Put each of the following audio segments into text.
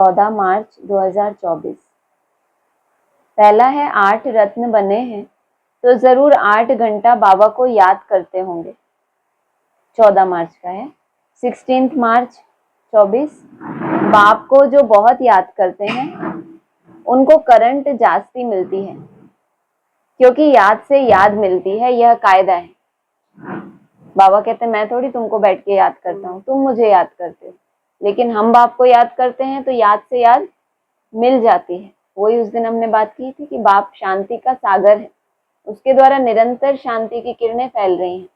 14 मार्च 2024। पहला है 8 रत्न बने हैं तो जरूर 8 घंटा बाबा को याद करते होंगे। 14 मार्च का है। 16 मार्च 24। बाप को जो बहुत याद करते हैं उनको करंट जास्ती मिलती है, क्योंकि याद से याद मिलती है, यह कायदा है। बाबा कहते हैं मैं थोड़ी तुमको बैठ के याद करता हूँ, तुम मुझे याद करते हो, लेकिन हम बाप को याद करते हैं तो याद से याद मिल जाती है। वही उस दिन हमने बात की थी कि बाप शांति का सागर है, उसके द्वारा निरंतर शांति की किरणें फैल रही हैं।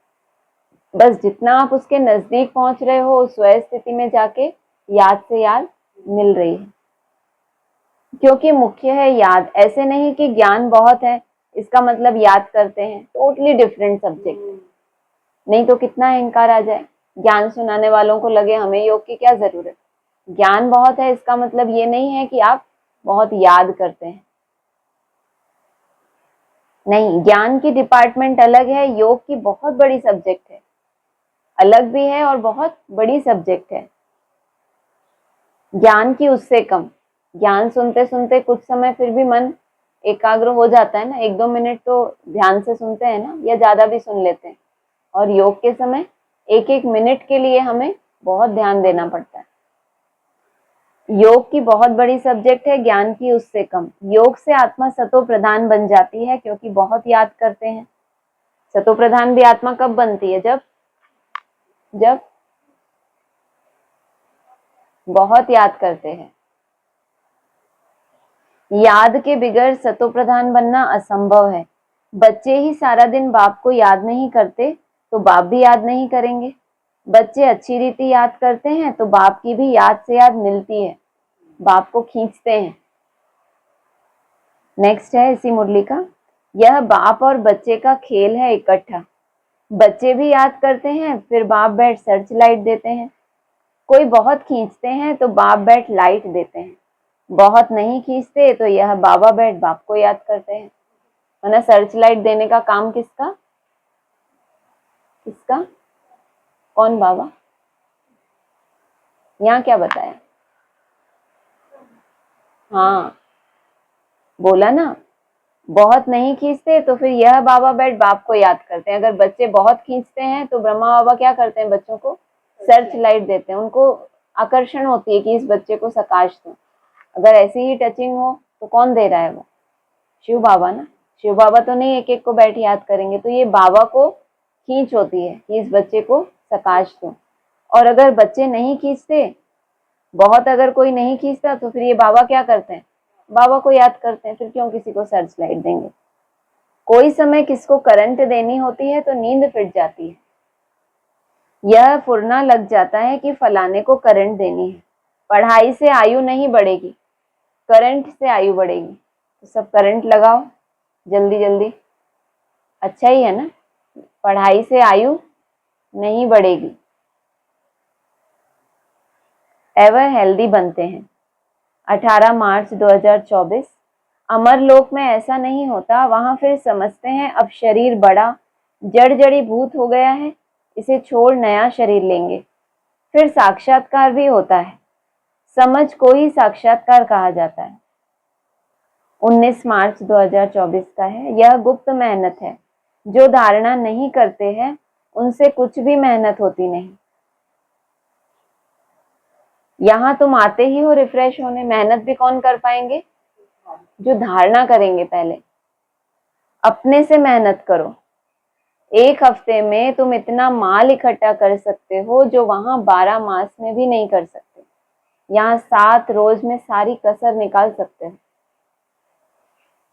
बस जितना आप उसके नजदीक पहुंच रहे हो, उस स्व स्थिति में जाके याद से याद मिल रही है, क्योंकि मुख्य है याद। ऐसे नहीं कि ज्ञान बहुत है इसका मतलब याद करते हैं, टोटली डिफरेंट सब्जेक्ट। नहीं तो कितना अहंकार आ जाए, ज्ञान सुनाने वालों को लगे हमें योग की क्या जरूरत। ज्ञान बहुत है इसका मतलब ये नहीं है कि आप बहुत याद करते हैं, नहीं। ज्ञान की डिपार्टमेंट अलग है, योग की बहुत बड़ी सब्जेक्ट है, अलग भी है और बहुत बड़ी सब्जेक्ट है। ज्ञान की उससे कम। ज्ञान सुनते सुनते कुछ समय फिर भी मन एकाग्र हो जाता है ना, 1-2 मिनट तो ध्यान से सुनते हैं ना, या ज्यादा भी सुन लेते हैं। और योग के समय 1-1 मिनट के लिए हमें बहुत ध्यान देना पड़ता है। योग की बहुत बड़ी सब्जेक्ट है, ज्ञान की उससे कम। योग से आत्मा सतो प्रधान बन जाती है, क्योंकि बहुत याद करते हैं। सतो प्रधान भी आत्मा कब बनती है? जब बहुत याद करते हैं। याद के बिगैर सतो प्रधान बनना असंभव है। बच्चे ही सारा दिन बाप को याद नहीं करते तो बाप भी याद नहीं करेंगे। बच्चे अच्छी रीति याद करते हैं तो बाप की भी याद से याद मिलती है, बाप को खींचते हैं। नेक्स्ट है इसी मुरली का, यह बाप और बच्चे का खेल है इकट्ठा। बच्चे भी याद करते हैं, फिर बाप बैठ सर्च लाइट देते हैं। कोई बहुत खींचते हैं तो बाप बैठ लाइट देते हैं, बहुत नहीं खींचते तो यह बाबा बैठ बाप को याद करते हैं। वरना सर्च लाइट देने का काम किसका? कौन बाबा? यहाँ क्या बताया? हाँ बोला ना, बहुत नहीं खींचते तो फिर यह बाबा बैठ बाप को याद करते हैं। अगर बच्चे बहुत खींचते हैं तो ब्रह्मा बाबा क्या करते हैं? बच्चों को सर्च लाइट देते हैं। उनको आकर्षण होती है कि इस बच्चे को प्रकाश दो। अगर ऐसी ही टचिंग हो तो कौन दे रहा है? वो शिव बाबा ना। शिव बाबा तो नहीं एक एक को बैठ याद करेंगे, तो ये बाबा को खींच होती है कि इस बच्चे को प्रकाश दो। और अगर बच्चे नहीं खींचते, बहुत अगर कोई नहीं खींचता तो फिर ये बाबा क्या करते हैं? बाबा को याद करते हैं। फिर क्यों किसी को सर्च लाइट देंगे? कोई समय किसको करंट देनी होती है तो नींद फिट जाती है, यह फुरना लग जाता है कि फलाने को करंट देनी है। पढ़ाई से आयु नहीं बढ़ेगी, करंट से आयु बढ़ेगी। तो सब करंट लगाओ जल्दी जल्दी, अच्छा ही है ना। पढ़ाई से आयु नहीं बढ़ेगी, एवर हेल्दी बनते हैं। 18 मार्च 2024। अमरलोक में ऐसा नहीं होता, वहां फिर समझते हैं अब शरीर बड़ा जड़ जड़ी भूत हो गया है, इसे छोड़ नया शरीर लेंगे। फिर साक्षात्कार भी होता है, समझ को ही साक्षात्कार कहा जाता है। 19 मार्च 2024 का है। यह गुप्त मेहनत है, जो धारणा नहीं करते हैं उनसे कुछ भी मेहनत होती नहीं। यहाँ तुम आते ही हो रिफ्रेश होने, मेहनत भी कौन कर पाएंगे? जो धारणा करेंगे। पहले अपने से मेहनत करो। 1 हफ्ते में तुम इतना माल इकट्ठा कर सकते हो जो वहां 12 मास में भी नहीं कर सकते। यहाँ 7 रोज में सारी कसर निकाल सकते हो।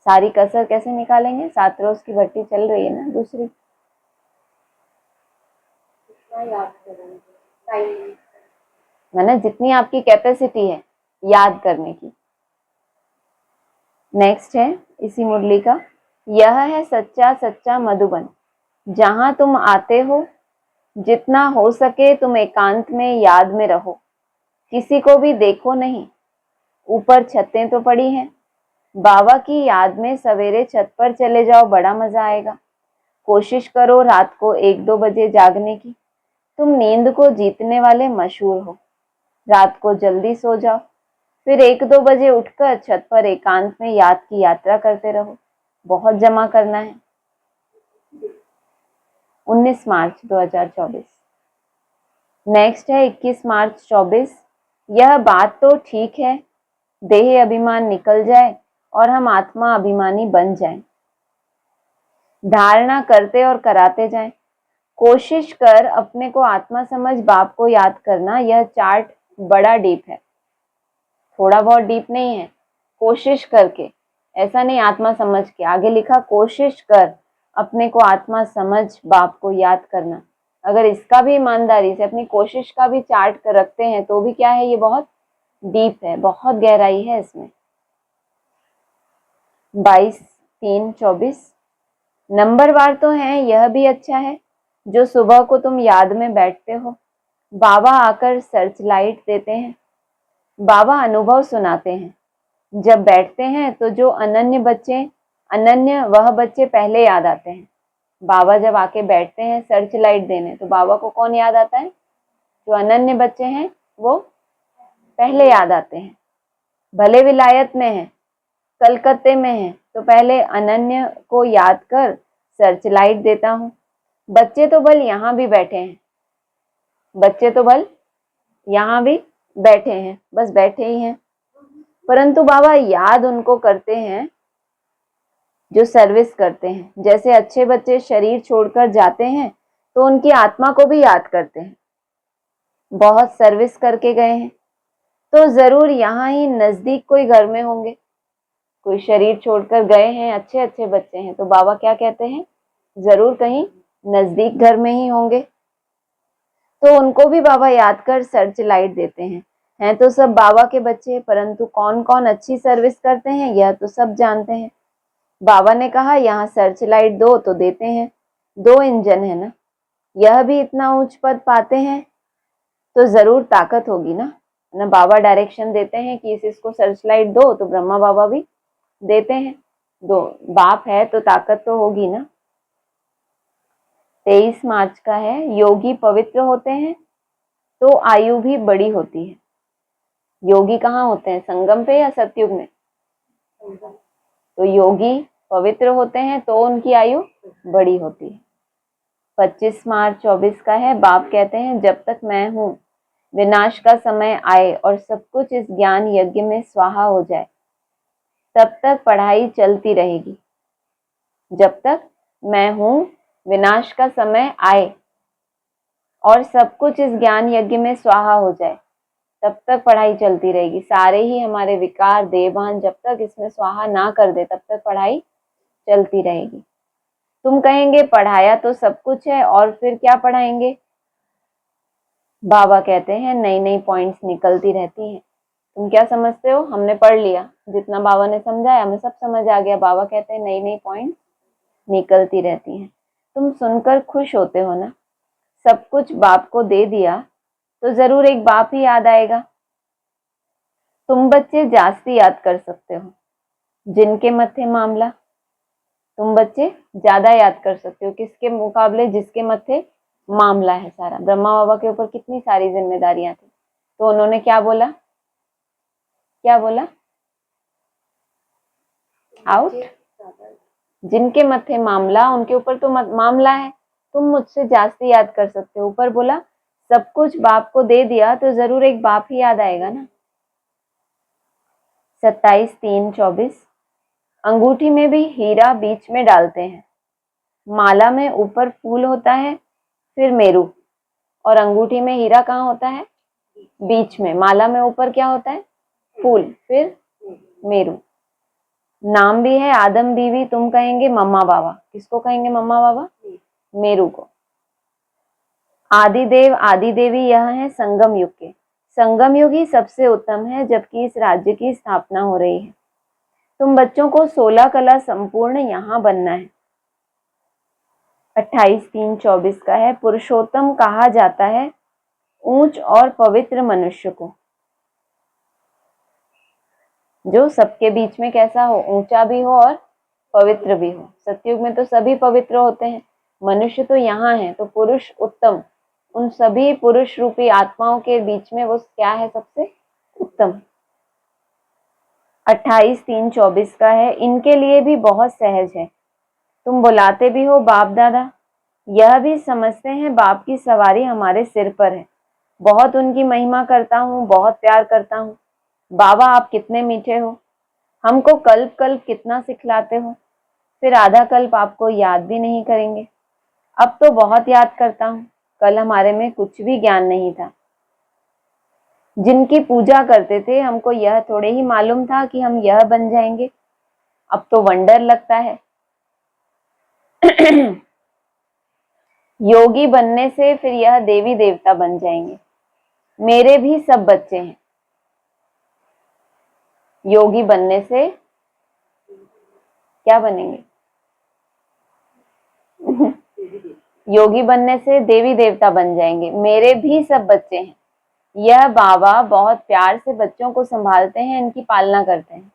सारी कसर कैसे निकालेंगे? 7 रोज की भट्टी चल रही है ना दूसरी। मैंने जितनी आपकी कैपेसिटी है याद करने की। नेक्स्ट है इसी मुरली का, यह है सच्चा सच्चा मधुबन। जहां तुम आते हो जितना हो सके तुम एकांत में याद में रहो, किसी को भी देखो नहीं। ऊपर छतें तो पड़ी हैं, बाबा की याद में सवेरे छत पर चले जाओ, बड़ा मजा आएगा। कोशिश करो रात को 1-2 बजे जागने की। तुम नींद को जीतने वाले मशहूर हो। रात को जल्दी सो जाओ, फिर 1-2 बजे उठकर छत पर एकांत में याद की यात्रा करते रहो। बहुत जमा करना है। 19 मार्च 2024। नेक्स्ट है 21 मार्च 24। यह बात तो ठीक है, देह अभिमान निकल जाए और हम आत्मा अभिमानी बन जाएं। धारणा करते और कराते जाएं। कोशिश कर अपने को आत्मा समझ बाप को याद करना। यह चार्ट बड़ा डीप है, थोड़ा बहुत डीप नहीं है। कोशिश करके, ऐसा नहीं आत्मा समझ के, आगे लिखा कोशिश कर अपने को आत्मा समझ बाप को याद करना। अगर इसका भी ईमानदारी से अपनी कोशिश का भी चार्ट कर रखते हैं तो भी क्या है, ये बहुत डीप है, बहुत गहराई है इसमें। 22/3/24। नंबरवार तो है, यह भी अच्छा है। जो सुबह को तुम याद में बैठते हो, बाबा आकर सर्च लाइट देते हैं, बाबा अनुभव सुनाते हैं। जब बैठते हैं तो जो अनन्य वह बच्चे पहले याद आते हैं। बाबा जब आके बैठते हैं सर्च लाइट देने, तो बाबा को कौन याद आता है? जो अनन्य बच्चे हैं वो पहले याद आते हैं। भले विलायत में है, कलकत्ते में है, तो पहले अनन्य को याद कर सर्च लाइट देता हूँ। बच्चे तो भल यहाँ भी बैठे हैं, बच्चे तो भल यहाँ भी बैठे हैं, बस बैठे ही हैं, परंतु बाबा याद उनको करते हैं जो सर्विस करते हैं। जैसे अच्छे बच्चे शरीर छोड़कर जाते हैं तो उनकी आत्मा को भी याद करते हैं, बहुत सर्विस करके गए हैं। तो जरूर यहाँ ही नजदीक कोई घर में होंगे, कोई शरीर छोड़कर गए हैं, अच्छे अच्छे बच्चे हैं, तो बाबा क्या कहते हैं, जरूर कहीं नजदीक घर में ही होंगे। तो उनको भी बाबा याद कर सर्च लाइट देते हैं तो सब बाबा के बच्चे, परंतु कौन कौन अच्छी सर्विस करते हैं यह तो सब जानते हैं। बाबा ने कहा यहाँ सर्च लाइट दो तो देते हैं। 2 इंजन है ना, यह भी इतना ऊंच पद पाते हैं तो जरूर ताकत होगी ना। बाबा डायरेक्शन देते हैं कि इसको सर्च लाइट दो, तो ब्रह्मा बाबा भी देते हैं। दो बाप है तो ताकत तो होगी ना। 23 मार्च का है, योगी पवित्र होते हैं तो आयु भी बड़ी होती है। योगी कहाँ होते हैं, संगम पे या सतयुग में? तो योगी पवित्र होते हैं तो उनकी आयु बड़ी होती है। 25 मार्च 24 का है, बाप कहते हैं जब तक मैं हूँ, विनाश का समय आए और सब कुछ इस ज्ञान यज्ञ में स्वाहा हो जाए, तब तक पढ़ाई चलती रहेगी। जब तक मैं हूँ, विनाश का समय आए और सब कुछ इस ज्ञान यज्ञ में स्वाहा हो जाए, तब तक पढ़ाई चलती रहेगी। सारे ही हमारे विकार देवान जब तक इसमें स्वाहा ना कर दे, तब तक पढ़ाई चलती रहेगी। तुम कहेंगे पढ़ाया तो सब कुछ है और फिर क्या पढ़ाएंगे? बाबा कहते हैं नई नई पॉइंट्स निकलती रहती हैं। तुम क्या समझते हो, हमने पढ़ लिया, जितना बाबा ने समझाया हमें सब समझ आ गया। बाबा कहते हैं नई नई पॉइंट्स निकलती रहती हैं। तुम सुनकर खुश होते हो ना, सब कुछ बाप को दे दिया तो जरूर एक बाप ही याद आएगा। तुम बच्चे जास्ती याद कर सकते हो, जिनके मत्थे मामला, तुम बच्चे ज्यादा याद कर सकते हो किसके मुकाबले, जिसके मत्थे मामला है सारा। ब्रह्मा बाबा के ऊपर कितनी सारी जिम्मेदारियां थी, तो उन्होंने क्या बोला, क्या बोला? आउट। जिनके मत्थे मामला, उनके ऊपर तो मामला है, तुम मुझसे जास्ती याद कर सकते हो। ऊपर बोला सब कुछ बाप को दे दिया तो जरूर एक बाप ही याद आएगा ना। 27/3/24। अंगूठी में भी हीरा बीच में डालते हैं। माला में ऊपर फूल होता है, फिर मेरू, और अंगूठी में हीरा कहाँ होता है? बीच में। माला में ऊपर क्या होता है? फूल, फिर मेरू। नाम भी है आदम बीवी, तुम कहेंगे मम्मा बाबा। किसको कहेंगे मम्मा बाबा? मेरू को। आदिदेव आदि देवी यह है संगम युग के। संगम युग ही सबसे उत्तम है, जबकि इस राज्य की स्थापना हो रही है। तुम बच्चों को 16 कला संपूर्ण यहाँ बनना है। 28/3/24 का है, पुरुषोत्तम कहा जाता है ऊंच और पवित्र मनुष्य को, जो सबके बीच में कैसा हो, ऊंचा भी हो और पवित्र भी हो। सतयुग में तो सभी पवित्र होते हैं, मनुष्य तो यहाँ है, तो पुरुष उत्तम, उन सभी पुरुष रूपी आत्माओं के बीच में वो क्या है, सबसे उत्तम। 28/3/24 का है। इनके लिए भी बहुत सहज है, तुम बुलाते भी हो बाप दादा, यह भी समझते हैं बाप की सवारी हमारे सिर पर है। बहुत उनकी महिमा करता हूँ, बहुत प्यार करता हूँ। बाबा आप कितने मीठे हो, हमको कल्प कल्प कितना सिखलाते हो, फिर आधा कल्प आपको याद भी नहीं करेंगे। अब तो बहुत याद करता हूँ, कल हमारे में कुछ भी ज्ञान नहीं था। जिनकी पूजा करते थे हमको यह थोड़े ही मालूम था कि हम यह बन जाएंगे। अब तो वंडर लगता है। योगी बनने से फिर यह देवी देवता बन जाएंगे। मेरे भी सब बच्चे हैं। योगी बनने से क्या बनेंगे? योगी बनने से देवी देवता बन जाएंगे। मेरे भी सब बच्चे हैं। यह बाबा बहुत प्यार से बच्चों को संभालते हैं, इनकी पालना करते हैं।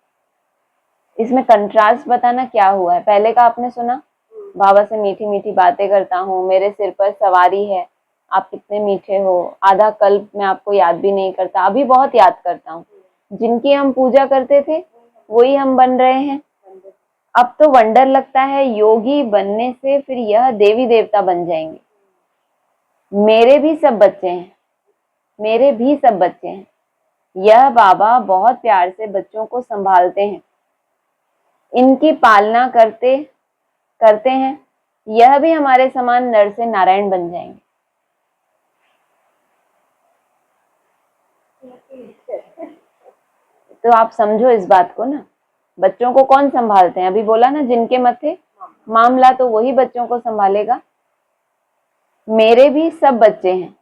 इसमें कंट्रास्ट बताना क्या हुआ है। पहले का आपने सुना, बाबा से मीठी मीठी बातें करता हूँ, मेरे सिर पर सवारी है, आप कितने मीठे हो, आधा कल्प में आपको याद भी नहीं करता, अभी बहुत याद करता हूँ। जिनकी हम पूजा करते थे वही हम बन रहे हैं। अब तो वंडर लगता है, योगी बनने से फिर यह देवी देवता बन जाएंगे। मेरे भी सब बच्चे हैं, मेरे भी सब बच्चे हैं। यह बाबा बहुत प्यार से बच्चों को संभालते हैं, इनकी पालना करते करते हैं। यह भी हमारे समान नर से नारायण बन जाएंगे। तो आप समझो इस बात को ना, बच्चों को कौन संभालते हैं? अभी बोला ना, जिनके मत्थे मामला, तो वही बच्चों को संभालेगा। मेरे भी सब बच्चे हैं।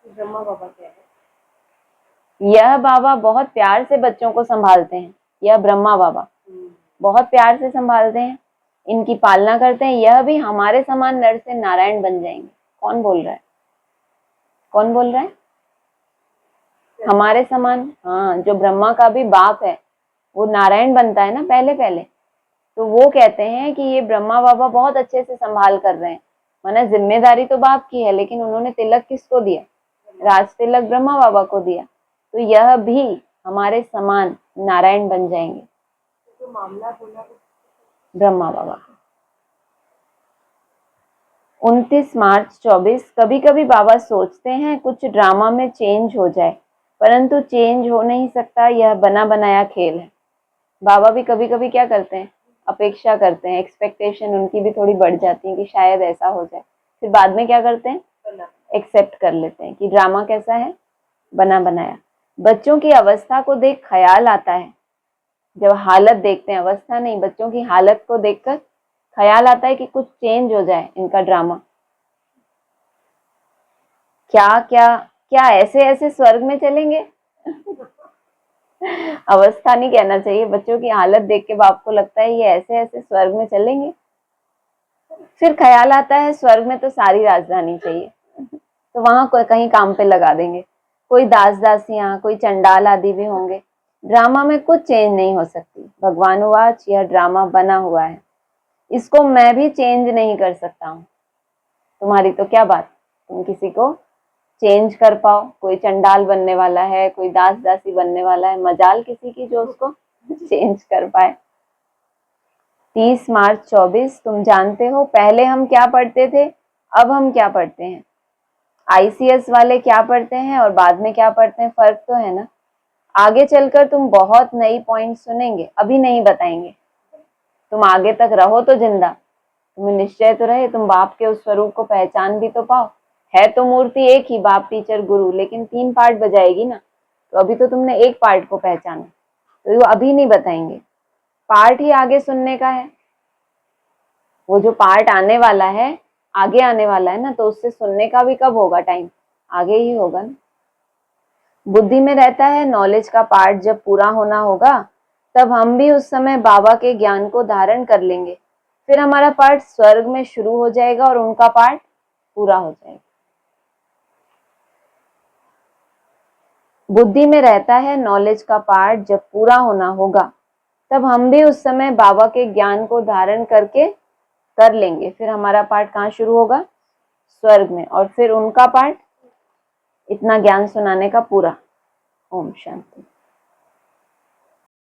ब्रह्मा बाबा क्या है? यह बाबा बहुत प्यार से बच्चों को संभालते हैं। यह ब्रह्मा बाबा बहुत प्यार से संभालते हैं, इनकी पालना करते हैं। यह भी हमारे समान नर से नारायण बन जाएंगे। कौन बोल रहा है? कौन बोल रहा है? हमारे समान। हाँ, जो ब्रह्मा का भी बाप है वो नारायण बनता है ना पहले पहले। तो वो कहते हैं कि ये ब्रह्मा बाबा बहुत अच्छे से संभाल कर रहे हैं। माना जिम्मेदारी तो बाप की है, लेकिन उन्होंने तिलक किसको दिया? राज तिलक ब्रह्मा बाबा को दिया। तो यह भी हमारे समान नारायण बन जाएंगे। तो मामला बोला ब्रह्मा बाबा 29/3/24। कभी कभी बाबा सोचते हैं कुछ ड्रामा में चेंज हो जाए, परंतु चेंज हो नहीं सकता, यह बना बनाया खेल है। बाबा भी कभी कभी क्या करते हैं, अपेक्षा करते हैं, एक्सपेक्टेशन उनकी भी थोड़ी बढ़ जाती है कि शायद ऐसा हो जाए। फिर बाद में क्या करते हैं, एक्सेप्ट कर लेते हैं कि ड्रामा कैसा है, बना बनाया। बच्चों की अवस्था को देख ख्याल आता है। जब हालत देखते हैं, अवस्था नहीं, बच्चों की हालत को देखकर ख्याल आता है कि कुछ चेंज हो जाए इनका ड्रामा। क्या क्या क्या ऐसे ऐसे स्वर्ग में चलेंगे? अवस्था नहीं कहना चाहिए, बच्चों की हालत देख के बाप को लगता है ये ऐसे ऐसे स्वर्ग में चलेंगे। फिर ख्याल आता है स्वर्ग में तो सारी राजधानी चाहिए, तो वहां कहीं काम पे लगा देंगे। कोई दास दासियां, कोई चंडाल आदि भी होंगे। ड्रामा में कुछ चेंज नहीं हो सकती। भगवान वाच, यह ड्रामा बना हुआ है, इसको मैं भी चेंज नहीं कर सकता हूँ। तुम्हारी तो क्या बात, तुम किसी को चेंज कर पाओ। कोई चंडाल बनने वाला है, कोई दास दासी बनने वाला है, मजाल किसी की जो उसको चेंज कर पाए। 30/3/24। तुम जानते हो पहले हम क्या पढ़ते थे, अब हम क्या पढ़ते हैं? ICS वाले क्या पढ़ते हैं और बाद में क्या पढ़ते हैं, फर्क तो है ना। आगे चलकर तुम बहुत नई पॉइंट सुनेंगे, अभी नहीं बताएंगे। तुम आगे तक रहो तो जिंदा, तुम्हें निश्चय तो रहे, तुम बाप के उस स्वरूप को पहचान भी तो पाओ। है तो मूर्ति एक ही, बाप टीचर गुरु, लेकिन 3 पार्ट बजाएगी ना। तो अभी तो तुमने एक पार्ट को पहचाना, तो वो अभी नहीं बताएंगे। पार्ट ही आगे सुनने का है। वो जो पार्ट आने वाला है, आगे आने वाला है ना, तो उससे सुनने का भी कब होगा टाइम, आगे ही होगा ना। बुद्धि में रहता है नॉलेज का पार्ट जब पूरा होना होगा, तब हम भी उस समय बाबा के ज्ञान को धारण कर लेंगे। फिर हमारा पार्ट स्वर्ग में शुरू हो जाएगा और उनका पार्ट पूरा हो जाएगा। बुद्धि में रहता है नॉलेज का पार्ट जब पूरा होना होगा, तब हम भी उस समय बाबा के ज्ञान को धारण करके कर लेंगे। फिर हमारा पार्ट कहाँ शुरू होगा, स्वर्ग में, और फिर उनका पार्ट इतना ज्ञान सुनाने का पूरा। ओम शांति।